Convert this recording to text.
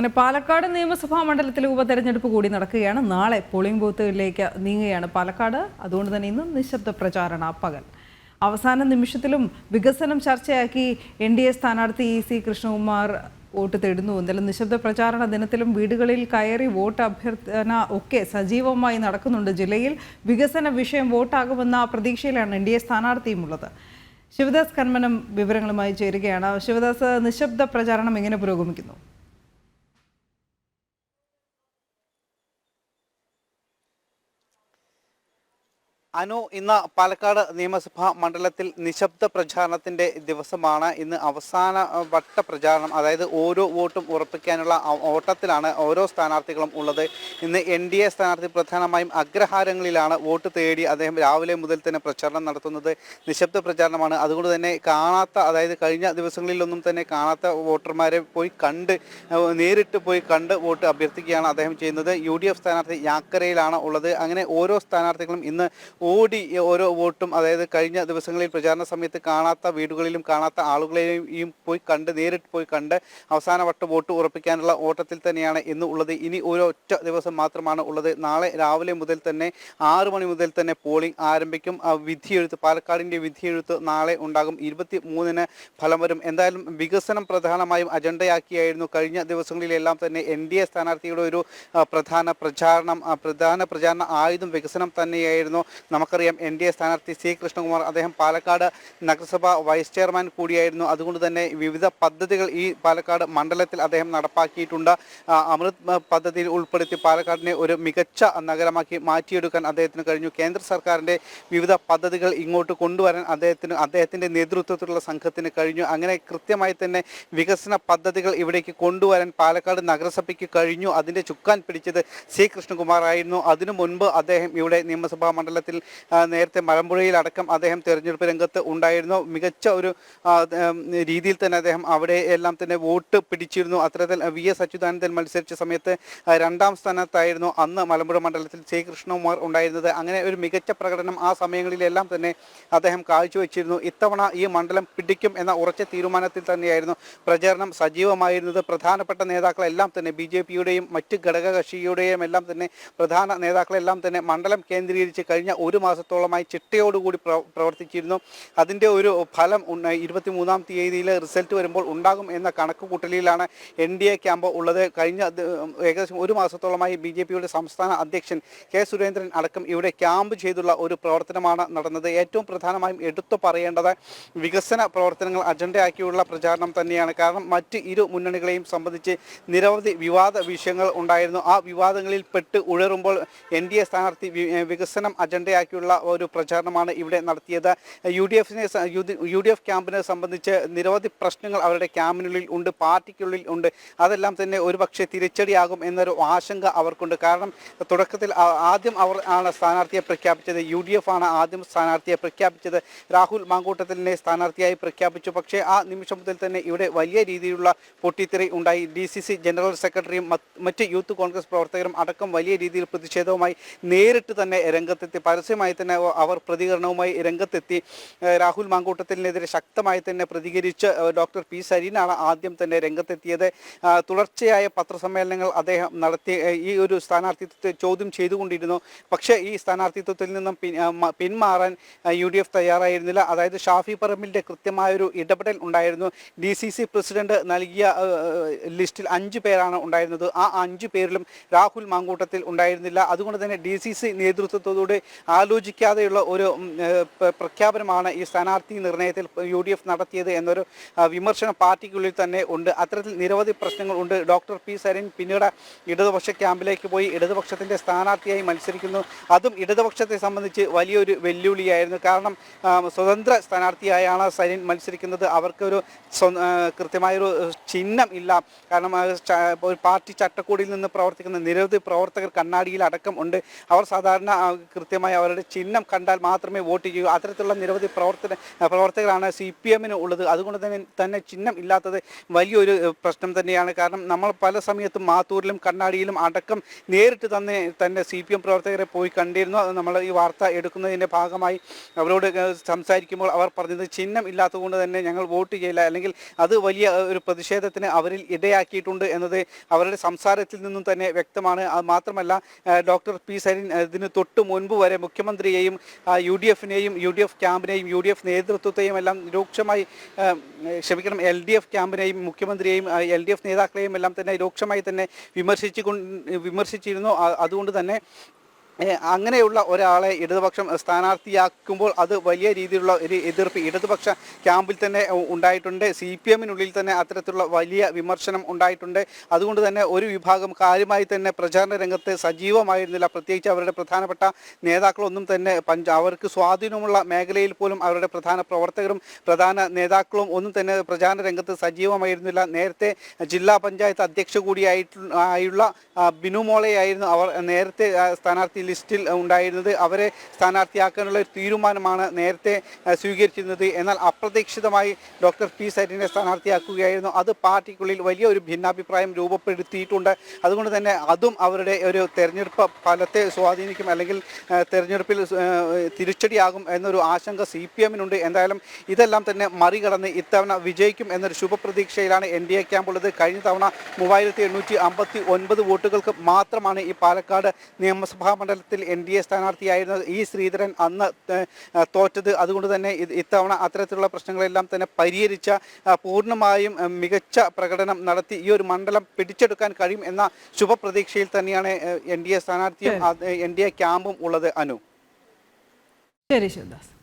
അങ്ങനെ പാലക്കാട് നിയമസഭാ മണ്ഡലത്തിലെ ഉപതെരഞ്ഞെടുപ്പ് കൂടി നടക്കുകയാണ്. നാളെ പോളിംഗ് ബൂത്തുകളിലേക്ക് നീങ്ങുകയാണ് പാലക്കാട്. അതുകൊണ്ട് തന്നെ ഇന്ന് നിശബ്ദ പ്രചാരണ പകൽ. അവസാന നിമിഷത്തിലും വികസനം ചർച്ചയാക്കി NDA സ്ഥാനാർത്ഥി സി കൃഷ്ണകുമാർ വോട്ട് തേടുന്നു. എന്തായാലും നിശബ്ദ പ്രചാരണ ദിനത്തിലും വീടുകളിൽ കയറി വോട്ട് അഭ്യർത്ഥന ഒക്കെ സജീവമായി നടക്കുന്നുണ്ട്. ജില്ലയിൽ വികസന വിഷയം വോട്ടാകുമെന്ന പ്രതീക്ഷയിലാണ് NDA സ്ഥാനാർത്ഥിയും ഉള്ളത്. ശിവദാസ് കന്മനം വിവരങ്ങളുമായി ചേരുകയാണ്. ശിവദാസ്, നിശബ്ദ പ്രചാരണം എങ്ങനെ പുരോഗമിക്കുന്നു? അനു, ഇന്ന് പാലക്കാട് നിയമസഭാ മണ്ഡലത്തിൽ നിശബ്ദ പ്രചാരണത്തിൻ്റെ ദിവസമാണ്. ഇന്ന് അവസാന വട്ട പ്രചാരണം, അതായത് ഓരോ വോട്ടും ഉറപ്പിക്കാനുള്ള ഓട്ടത്തിലാണ് ഓരോ സ്ഥാനാർത്ഥികളും ഉള്ളത്. ഇന്ന് NDA സ്ഥാനാർത്ഥി പ്രധാനമായും അഗ്രഹാരങ്ങളിലാണ് വോട്ട് തേടി അദ്ദേഹം രാവിലെ മുതൽ തന്നെ പ്രചാരണം നടത്തുന്നത്. നിശബ്ദ പ്രചാരണമാണ്. അതുകൊണ്ട് തന്നെ അതായത് കഴിഞ്ഞ ദിവസങ്ങളിലൊന്നും തന്നെ കാണാത്ത വോട്ടർമാരെ നേരിട്ട് പോയി കണ്ട് വോട്ട് അഭ്യർത്ഥിക്കുകയാണ് അദ്ദേഹം ചെയ്യുന്നത്. UDF സ്ഥാനാർത്ഥി യാക്കരയിലാണ് ഉള്ളത്. അങ്ങനെ ഓരോ സ്ഥാനാർത്ഥികളും ഇന്ന് ഓടി ഓരോ വോട്ടും, അതായത് കഴിഞ്ഞ ദിവസങ്ങളിൽ പ്രചാരണ സമയത്ത് കാണാത്ത വീടുകളിലും കാണാത്ത ആളുകളെയും നേരിട്ട് പോയി കണ്ട് അവസാന വട്ട വോട്ട് ഉറപ്പിക്കാനുള്ള ഓട്ടത്തിൽ തന്നെയാണ് ഇന്ന് ഉള്ളത്. ഇനി ഒരൊറ്റ ദിവസം മാത്രമാണ് ഉള്ളത്. നാളെ രാവിലെ മുതൽ തന്നെ 6 മണി മുതൽ തന്നെ പോളിംഗ് ആരംഭിക്കും. പാലക്കാടിൻ്റെ വിധിയെഴുത്ത് നാളെ ഉണ്ടാകും. 23-ന് ഫലം വരും. എന്തായാലും വികസനം പ്രധാനമായും അജണ്ടയാക്കിയായിരുന്നു കഴിഞ്ഞ ദിവസങ്ങളിലെല്ലാം തന്നെ NDA സ്ഥാനാർത്ഥിയുടെ ഒരു പ്രധാന പ്രചാരണ ആയുധം വികസനം തന്നെയായിരുന്നു. നമുക്കറിയാം, NDA സ്ഥാനാർത്ഥി സി കൃഷ്ണകുമാർ അദ്ദേഹം പാലക്കാട് നഗരസഭ വൈസ് ചെയർമാൻ കൂടിയായിരുന്നു. അതുകൊണ്ട് തന്നെ വിവിധ പദ്ധതികൾ ഈ പാലക്കാട് മണ്ഡലത്തിൽ അദ്ദേഹം നടപ്പാക്കിയിട്ടുണ്ട്. അമൃത് പദ്ധതിയിൽ ഉൾപ്പെടുത്തി പാലക്കാടിനെ ഒരു മികച്ച നഗരമാക്കി മാറ്റിയെടുക്കാൻ അദ്ദേഹത്തിന് കഴിഞ്ഞു. കേന്ദ്ര സർക്കാരിൻ്റെ വിവിധ പദ്ധതികൾ ഇങ്ങോട്ട് കൊണ്ടുവരാൻ അദ്ദേഹത്തിൻ്റെ നേതൃത്വത്തിലുള്ള സംഘത്തിന് കഴിഞ്ഞു. അങ്ങനെ കൃത്യമായി തന്നെ വികസന പദ്ധതികൾ ഇവിടേക്ക് കൊണ്ടുവരാൻ പാലക്കാട് നഗരസഭയ്ക്ക് കഴിഞ്ഞു. അതിൻ്റെ ചുക്കാൻ പിടിച്ചത് സി കൃഷ്ണകുമാർ ആയിരുന്നു. അതിനു മുൻപ് അദ്ദേഹം ഇവിടെ നിയമസഭാ മണ്ഡലത്തിൽ നേരത്തെ മലമ്പുഴയിലടക്കം അദ്ദേഹം തെരഞ്ഞെടുപ്പ് രംഗത്ത് ഉണ്ടായിരുന്നു. മികച്ച ഒരു രീതിയിൽ തന്നെ അദ്ദേഹം അവിടെ എല്ലാം തന്നെ വോട്ട് പിടിച്ചിരുന്നു. അത്തരത്തിൽ VS അച്യുതാനന്ദൻ മത്സരിച്ച സമയത്ത് 2ാം സ്ഥാനത്തായിരുന്നു അന്ന് മലമ്പുഴ മണ്ഡലത്തിൽ സി കൃഷ്ണകുമാർ ഉണ്ടായിരുന്നത്. അങ്ങനെ ഒരു മികച്ച പ്രകടനം ആ സമയങ്ങളിലെല്ലാം തന്നെ അദ്ദേഹം കാഴ്ചവെച്ചിരുന്നു. ഇത്തവണ ഈ മണ്ഡലം പിടിക്കും എന്ന ഉറച്ച തീരുമാനത്തിൽ തന്നെയായിരുന്നു പ്രചാരണം സജീവമായിരുന്നത്. പ്രധാനപ്പെട്ട നേതാക്കളെല്ലാം തന്നെ BJP-യുടെയും മറ്റ് ഘടകകക്ഷിയുടെയും എല്ലാം തന്നെ പ്രധാന നേതാക്കളെല്ലാം തന്നെ മണ്ഡലം കേന്ദ്രീകരിച്ച് കഴിഞ്ഞ 1 മാസത്തോളമായി ചിട്ടയോടുകൂടി പ്രവർത്തിച്ചിരുന്നു. അതിൻ്റെ ഒരു ഫലം 23-ാം തീയതിയിൽ റിസൾട്ട് വരുമ്പോൾ ഉണ്ടാകും എന്ന കണക്കുകൂട്ടലിലാണ് NDA ക്യാമ്പ് ഉള്ളത്. കഴിഞ്ഞ ഏകദേശം 1 മാസത്തോളമായി BJP-യുടെ സംസ്ഥാന അധ്യക്ഷൻ K. സുരേന്ദ്രൻ അടക്കം ഇവിടെ ക്യാമ്പ് ചെയ്തുള്ള ഒരു പ്രവർത്തനമാണ് നടന്നത്. ഏറ്റവും പ്രധാനമായും എടുത്തു പറയേണ്ടത് വികസന പ്രവർത്തനങ്ങൾ അജണ്ടയാക്കിയുള്ള പ്രചാരണം തന്നെയാണ്. കാരണം മറ്റ് ഇരു മുന്നണികളെയും സംബന്ധിച്ച് നിരവധി വിവാദ വിഷയങ്ങൾ ഉണ്ടായിരുന്നു. ആ വിവാദങ്ങളിൽ പെട്ട് ഉഴറുമ്പോൾ NDA സ്ഥാനാർത്ഥി വികസനം അജണ്ടയാക്കിയുള്ള ഒരു പ്രചാരണമാണ് ഇവിടെ നടത്തിയത്. UDF ക്യാമ്പിനെ സംബന്ധിച്ച് നിരവധി പ്രശ്നങ്ങൾ അവരുടെ ക്യാമ്പിനുള്ളിൽ ഉണ്ട്, പാർട്ടിക്കുള്ളിൽ ഉണ്ട്. അതെല്ലാം തന്നെ ഒരുപക്ഷെ തിരിച്ചടിയാകും എന്നൊരു ആശങ്ക അവർക്കുണ്ട്. കാരണം തുടക്കത്തിൽ ആദ്യം അവർ ആണ് സ്ഥാനാർത്ഥിയെ പ്രഖ്യാപിച്ചത്. UDF ആണ് ആദ്യം സ്ഥാനാർത്ഥിയെ പ്രഖ്യാപിച്ചത്. രാഹുൽ മാങ്കൂട്ടത്തിലിനെ സ്ഥാനാർത്ഥിയായി പ്രഖ്യാപിച്ചു. പക്ഷേ ആ നിമിഷം മുതൽ തന്നെ ഇവിടെ വലിയ രീതിയിലുള്ള പൊട്ടിത്തെറി ഉണ്ടായി. DCC ജനറൽ സെക്രട്ടറിയും മറ്റ് യൂത്ത് കോൺഗ്രസ് പ്രവർത്തകരും അടക്കം വലിയ രീതിയിൽ പ്രതിഷേധവുമായി നേരിട്ട് തന്നെ രംഗത്തെത്തി. പരസ്യമായി തന്നെ അവർ പ്രതികരണവുമായി രംഗത്തെത്തി. രാഹുൽ മാങ്കൂട്ടത്തിനെതിരെ ശക്തമായി തന്നെ പ്രതികരിച്ച് ഡോക്ടർ P. സരീനാണ് ആദ്യം തന്നെ രംഗത്തെത്തിയത്. തുടർച്ചയായ പത്രസമ്മേളനങ്ങൾ അദ്ദേഹം നടത്തി ഈ ഒരു സ്ഥാനാർത്ഥിത്വത്തെ ചോദ്യം ചെയ്തുകൊണ്ടിരുന്നു. പക്ഷേ ഈ സ്ഥാനാർത്ഥിത്വത്തിൽ നിന്നും പിന്മാറാൻ UDF തയ്യാറായിരുന്നില്ല. അതായത് ഷാഫി പറമ്പിലിൻ്റെ കൃത്യമായൊരു ഇടപെടൽ ഉണ്ടായിരുന്നു. DCC പ്രസിഡന്റ് നൽകിയ ലിസ്റ്റിൽ 5 പേരാണ് ഉണ്ടായിരുന്നത്. ആ 5 പേരിലും രാഹുൽ മാങ്കൂട്ടത്തിൽ ഉണ്ടായിരുന്നില്ല. അതുകൊണ്ട് തന്നെ DCC നേതൃത്വത്തോടെ ആലോചിക്കാതെയുള്ള ഒരു പ്രഖ്യാപനമാണ് ഈ സ്ഥാനാർത്ഥി നിർണയത്തിൽ UDF നടത്തിയത് എന്നൊരു വിമർശനം പാർട്ടിക്കുള്ളിൽ തന്നെ ഉണ്ട്. അത്തരത്തിൽ നിരവധി പ്രശ്നങ്ങൾ ഉണ്ട്. Doctor P. സരീൻ പിന്നീട് ഇടതുപക്ഷ ക്യാമ്പിലേക്ക് പോയി ഇടതുപക്ഷത്തിൻ്റെ സ്ഥാനാർത്ഥിയായി മത്സരിക്കുന്നു. അതും ഇടതുപക്ഷത്തെ സംബന്ധിച്ച് വലിയൊരു വെല്ലുവിളിയായിരുന്നു. കാരണം സ്വതന്ത്ര സ്ഥാനാർത്ഥിയായാണ് സരീൻ മത്സരിക്കുന്നത്. അവർക്കൊരു കൃത്യമായൊരു ചിഹ്നം ഇല്ല. കാരണം ഒരു പാർട്ടി ചട്ടക്കൂടിൽ നിന്ന് പ്രവർത്തിക്കുന്ന നിരവധി പ്രവർത്തകർ കണ്ണാടിയിൽ അടക്കം ഉണ്ട്. അവർ സാധാരണ കൃത്യമായി അവരുടെ ചിഹ്നം കണ്ടാൽ മാത്രമേ വോട്ട് ചെയ്യൂ. അത്തരത്തിലുള്ള നിരവധി പ്രവർത്തകരാണ് CPM ഉള്ളത്. അതുകൊണ്ട് തന്നെ ചിഹ്നം ഇല്ലാത്തത് വലിയൊരു പ്രശ്നം തന്നെയാണ്. കാരണം നമ്മൾ പല സമയത്തും മാത്തൂരിലും കണ്ണാടിയിലും അടക്കം നേരിട്ട് തന്നെ CPM പ്രവർത്തകരെ പോയി കണ്ടിരുന്നു. അത് നമ്മൾ ഈ വാർത്ത എടുക്കുന്നതിൻ്റെ ഭാഗമായി അവരോട് സംസാരിക്കുമ്പോൾ അവർ പറഞ്ഞത് ചിഹ്നം ഇല്ലാത്തതുകൊണ്ട് തന്നെ ഞങ്ങൾ വോട്ട് ചെയ്യില്ല, അല്ലെങ്കിൽ അത് വലിയ ഒരു പ്രതിഷേധത്തിന് അവരിൽ ഇടയാക്കിയിട്ടുണ്ട് എന്നത് അവരുടെ സംസാരത്തിൽ നിന്നും തന്നെ വ്യക്തമാണ്. അത് മാത്രമല്ല ഡോക്ടർ പി സരിൻ ഇതിന് തൊട്ട് മുൻപ് വരെ മുഖ്യമന്ത്രിയെയും UDF-നെയും UDF ക്യാമ്പിനെയും UDF നേതൃത്വത്തെയും എല്ലാം രൂക്ഷമായി LDF ക്യാമ്പിനെയും മുഖ്യമന്ത്രിയെയും LDF നേതാക്കളെയും എല്ലാം തന്നെ രൂക്ഷമായി തന്നെ വിമർശിച്ചിരുന്നു. അതുകൊണ്ട് തന്നെ അങ്ങനെയുള്ള ഒരാളെ ഇടതുപക്ഷം സ്ഥാനാർത്ഥിയാക്കുമ്പോൾ അത് വലിയ രീതിയിലുള്ള ഒരു എതിർപ്പ് ഇടതുപക്ഷ ക്യാമ്പിൽ തന്നെ ഉണ്ടായിട്ടുണ്ട്. CPM-നുള്ളിൽ തന്നെ അത്തരത്തിലുള്ള വലിയ വിമർശനം ഉണ്ടായിട്ടുണ്ട്. അതുകൊണ്ട് തന്നെ ഒരു വിഭാഗം കാര്യമായി തന്നെ പ്രചാരണ രംഗത്ത് സജീവമായിരുന്നില്ല. പ്രത്യേകിച്ച് അവരുടെ പ്രധാനപ്പെട്ട നേതാക്കളൊന്നും തന്നെ അവർക്ക് സ്വാധീനമുള്ള മേഖലയിൽ പോലും അവരുടെ പ്രധാന പ്രവർത്തകരും പ്രധാന നേതാക്കളും ഒന്നും തന്നെ പ്രചാരണ രംഗത്ത് സജീവമായിരുന്നില്ല. നേരത്തെ ജില്ലാ പഞ്ചായത്ത് അധ്യക്ഷ കൂടിയായിട്ടുള്ള ബിനു മോളെയായിരുന്നു അവർ നേരത്തെ സ്ഥാനാർത്ഥി ലിസ്റ്റിൽ ഉണ്ടായിരുന്നത്. അവരെ സ്ഥാനാർത്ഥിയാക്കാനുള്ള ഒരു തീരുമാനമാണ് നേരത്തെ സ്വീകരിച്ചിരുന്നത്. എന്നാൽ അപ്രതീക്ഷിതമായി ഡോക്ടർ പി സരിനെ സ്ഥാനാർത്ഥിയാക്കുകയായിരുന്നു. അത് പാർട്ടിക്കുള്ളിൽ വലിയ ഒരു ഭിന്നാഭിപ്രായം രൂപപ്പെടുത്തിയിട്ടുണ്ട്. അതുകൊണ്ട് തന്നെ അതും അവരുടെ ഒരു തെരഞ്ഞെടുപ്പ് ഫലത്തെ സ്വാധീനിക്കും, അല്ലെങ്കിൽ തെരഞ്ഞെടുപ്പിൽ തിരിച്ചടിയാകും എന്നൊരു ആശങ്ക CPM-നുണ്ട്. എന്തായാലും ഇതെല്ലാം തന്നെ മറികടന്ന് ഇത്തവണ വിജയിക്കും എന്നൊരു ശുഭപ്രതീക്ഷയിലാണ് NDA ക്യാമ്പുള്ളത്. കഴിഞ്ഞ തവണ 3859 വോട്ടുകൾക്ക് മാത്രമാണ് ഈ പാലക്കാട് നിയമസഭാ മണ്ഡലത്തിൽ NDA സ്ഥാനാർത്ഥിയായിരുന്ന ശ്രീധരൻ അന്ന് തോറ്റത്. അതുകൊണ്ട് തന്നെ ഇത്തവണ അത്തരത്തിലുള്ള പ്രശ്നങ്ങളെല്ലാം തന്നെ പരിഹരിച്ച പൂർണ്ണമായും മികച്ച പ്രകടനം നടത്തി ഈ ഒരു മണ്ഡലം പിടിച്ചെടുക്കാൻ കഴിയും എന്ന ശുഭപ്രതീക്ഷയിൽ തന്നെയാണ് NDA സ്ഥാനാർത്ഥിയും NDA ക്യാമ്പും ഉള്ളത്. അനു. ശരി ശിവദാസ്.